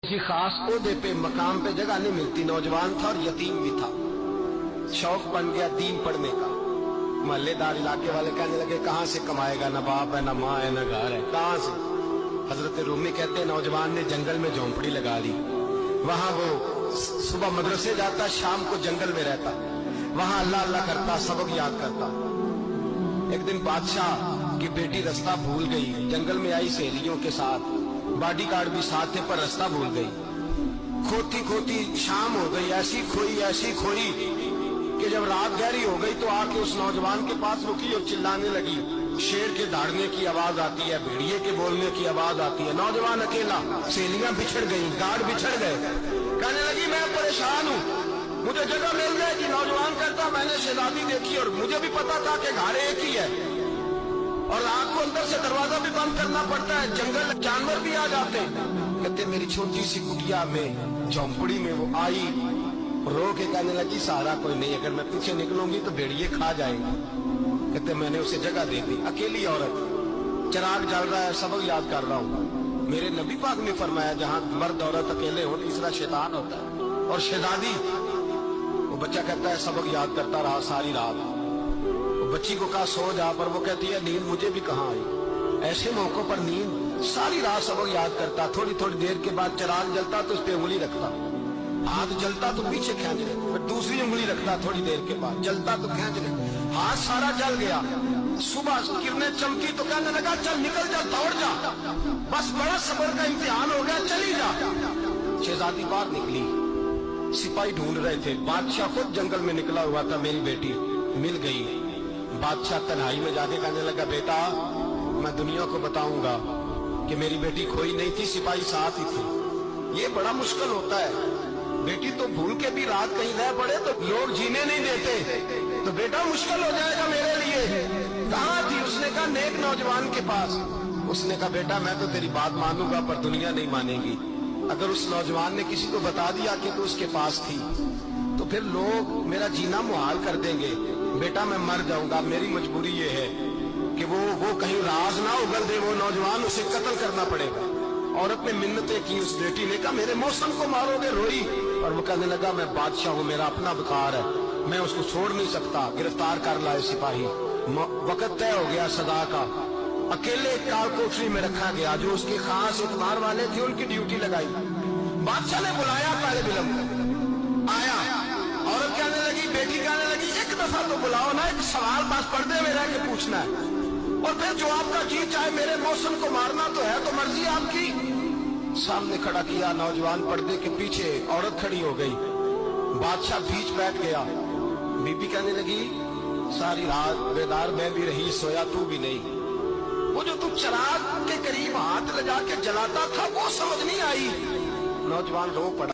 कि खास ओहदे पे मकाम पे जगह नहीं मिलती। नौजवान था और यतीम भी था। शौक बन गया दीन पढ़ने का। मोहल्लेदार इलाके वाले कहने लगे कहाँ से कमाएगा, ना बाप है, ना माँ है, ना घर है, कहाँ से। हजरत रूमी कहते हैं नौजवान ने जंगल में झोंपड़ी लगा ली। वहां वो सुबह मदरसे जाता, शाम को जंगल में रहता, वहां अल्लाह अल्लाह करता, सबक याद करता। एक दिन बादशाह की बेटी रास्ता भूल गई, जंगल में आई सहेलियों के साथ, बॉडी गार्ड भी साथ थे, पर रास्ता भूल गई। खोती खोती शाम हो गई, ऐसी खोई कि जब रात गहरी हो गई तो आके उस नौजवान के पास रुकी और चिल्लाने लगी। शेर के दहाड़ने की आवाज आती है, भेड़िए के बोलने की आवाज आती है। नौजवान अकेला, सहेलियां बिछड़ गई, गार्ड बिछड़ गए। कहने लगी मैं परेशान हूँ, मुझे जगह मिल जाएगी। नौजवान कहता मैंने शहजादी देखी और मुझे भी पता था कि घर एक ही है और रात को अंदर से दरवाजा भी बंद करना पड़ता है, जंगल जानवर भी आ जाते हैं। कहते मेरी छोटी सी कुटिया में झोंपड़ी में वो आई, रो के कहने लगी सहारा कोई नहीं, अगर मैं पीछे निकलूंगी तो भेड़िए खा जाएंगे। कहते मैंने उसे जगह दे दी। अकेली औरत, चिराग जल रहा है, सबक याद कर रहा हूँ। मेरे नबी पाक ने फरमाया जहाँ मर्द औरत अकेले हो तीसरा शैतान होता है। और शहजादी, वो बच्चा कहता है सबक याद करता रहा सारी रात। वो बच्ची को कहा सो जा, पर वो कहती है नींद मुझे भी कहाँ आई। ऐसे मौकों पर नींद, सारी रात सबक याद करता। थोड़ी थोड़ी देर के बाद चिराग जलता तो उस पर उंगली रखता, हाथ जलता तो पीछे खींच ले, फिर दूसरी उंगली रखता, थोड़ी देर के बाद जलता तो खींच ले, हाथ सारा जल गया। सुबह किरणें चमकी तो कहने लगा चल निकल जा, दौड़ जा, बस बड़ा सबर का इम्तिहान हो गया, चली जा। शहजादी बाहर निकली, सिपाही ढूंढ रहे थे। बादशाह खुद जंगल में निकला हुआ था, मेरी बेटी मिल गई। बादशाह तन्हाई में जाके कहने लगा बेटा मैं दुनिया को बताऊंगा कि मेरी बेटी खोई नहीं थी, सिपाही साथ ही थी। ये बड़ा मुश्किल होता है, बेटी तो भूल के भी रात कहीं रह पड़े तो लोग जीने नहीं देते, तो बेटा मुश्किल हो जाएगा मेरे लिए। कहाँ थी? उसने कहा नेक नौजवान के पास। उसने कहा बेटा मैं तो तेरी बात मानूंगा पर दुनिया नहीं मानेगी। अगर उस नौजवान ने किसी को बता दिया कि तू उसके पास थी तो फिर लोग मेरा जीना मुहाल कर देंगे। बेटा मैं मर जाऊंगा, मेरी मजबूरी ये है कि वो कहीं राज ना उगल दे वो नौजवान, उसे कत्ल करना पड़ेगा। औरत ने मिन्नतें की, उस बेटी ने कहा मेरे मौसम को मारोगे, रोई। और वो कहने लगा मैं बादशाह हूँ, मेरा अपना बुखार है, मैं उसको छोड़ नहीं सकता। गिरफ्तार कर लाए सिपाही। वक्त तय हो गया सदा का। अकेले काल कोठरी में रखा गया, जो उसके खास इतबार वाले थे उनकी ड्यूटी लगाई। बादशाह ने बुलाया पहले विलम्ब, आया। औरत कहने लगी, बेटी कहने लगी एक दफा तो बुलाओ ना, एक सवाल पास पर्दे में रह के पूछना है और फिर जो आपका जी चाहे। मेरे मौसम को मारना तो है तो मर्जी आपकी। सामने खड़ा किया नौजवान, पर्दे के पीछे औरत खड़ी हो गई। बादशाह बीच बैठ गया। बीबी कहने लगी सारी रात बेदार मैं भी रही, सोया तू भी नहीं। वो जो तू चिराग के करीब हाथ लगा के जलाता था वो समझ नहीं आई। नौजवान रो पड़ा।